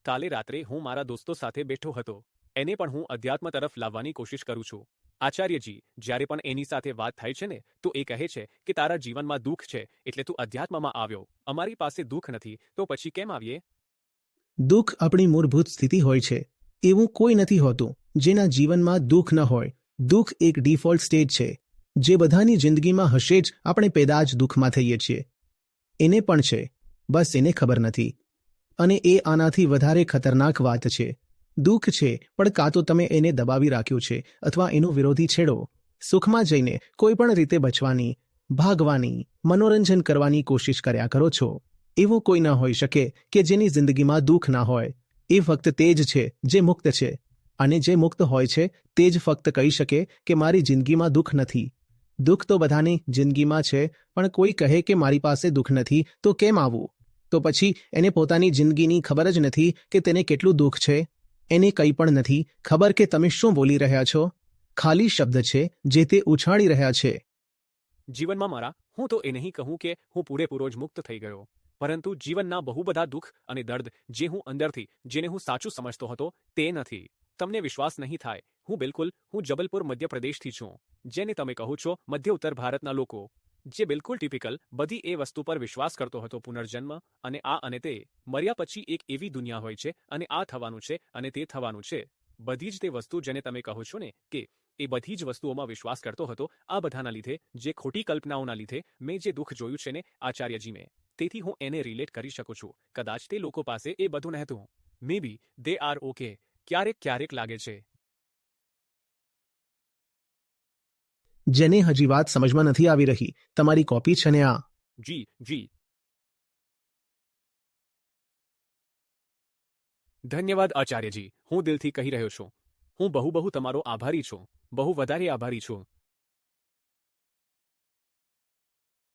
કાલે રાત્રે હું મારા દોસ્તો સાથે બેઠો હતો. એને પણ હું અધ્યાત્મ તરફ લાવવાની કોશિશ કરું છું. આચાર્યજી, જ્યારે પણ એની સાથે વાત થાય છે ને, તો એ કહે છે કે તારા જીવનમાં દુઃખ છે એટલે તું અધ્યાત્મમાં આવ્યો. અમારી પાસે દુઃખ નથી તો પછી કેમ આવીએ? દુઃખ આપણી મૂળભૂત સ્થિતિ હોય છે. એવું કોઈ નથી હોતું જેના જીવનમાં દુઃખ ન હોય. દુઃખ એક ડિફોલ્ટ સ્ટેજ છે જે બધાની જિંદગીમાં હશે જ. આપણે પેદા જ દુઃખમાં થઈએ છીએ. એને પણ છે, બસ એને ખબર નથી. અને એ આનાથી વધારે ખતરનાક વાત છે. દુઃખ છે પણ કાં તો તમે એને દબાવી રાખ્યું છે અથવા એનો વિરોધી છેડો. સુખમાં જઈને કોઈ પણ રીતે બચવાની, ભાગવાની, મનોરંજન કરવાની કોશિશ કર્યા કરો છો. એવું કોઈ ન હોઈ શકે કે જેની જિંદગીમાં દુઃખ ના હોય. એ ફક્ત તે જ છે જે મુક્ત છે. અને જે મુક્ત હોય છે તે જ ફક્ત કહી શકે કે મારી જિંદગીમાં દુઃખ નથી. દુઃખ તો બધાની જિંદગીમાં છે, પણ કોઈ કહે કે મારી પાસે દુઃખ નથી તો કેમ આવવું? તો પછી એને પોતાની જિંદગીની ખબર જ નથી કે તેને કેટલું દુઃખ છે. એને કંઈ પણ નથી ખબર કે તમે શું બોલી રહ્યા છો. ખાલી શબ્દ છે જે તે ઉછાળી રહ્યા છે. જીવનમાં મારા, હું તો એ નહીં કહું કે હું પૂરેપૂરો જ મુક્ત થઈ ગયો, પરંતુ જીવનના બહુ બધા દુઃખ અને દર્દ જે હું અંદરથી, જેને હું સાચું સમજતો હતો, તે નથી. તમને વિશ્વાસ નહીં થાય, હું જબલપુર મધ્યપ્રદેશથી છું, જેને તમે કહો છો મધ્ય ઉત્તર ભારતના લોકો, જે બિલકુલ ટિપિકલ બધી એ વસ્તુ પર વિશ્વાસ કરતો હતો. પુનર્જન્મ અને આ અને તે, મર્યા પછી એક એવી દુનિયા હોય છે અને આ થવાનું છે અને તે થવાનું છે. બધી જ તે વસ્તુ જેને તમે કહો છો ને કે એ બધી જ વસ્તુઓમાં વિશ્વાસ કરતો હતો. આ બધાના લીધે, જે ખોટી કલ્પનાઓના લીધે મેં જે દુઃખ જોયું છે ને આચાર્યજી મેં, તેથી હું એને રિલેટ કરી શકું છું. કદાચ તે લોકો પાસે એ બધું નહોતું. મે બી દે આર ઓકે. ક્યારેક લાગે છે. જેને હજી વાત સમજમાં નથી આવી રહી, તમારી કોપી છે ને આ. જી. ધન્યવાદ આચાર્યજી, હું દિલથી કહી રહ્યો છું. હું બહુ તમારો આભારી છું. બહુ વધારે આભારી છું.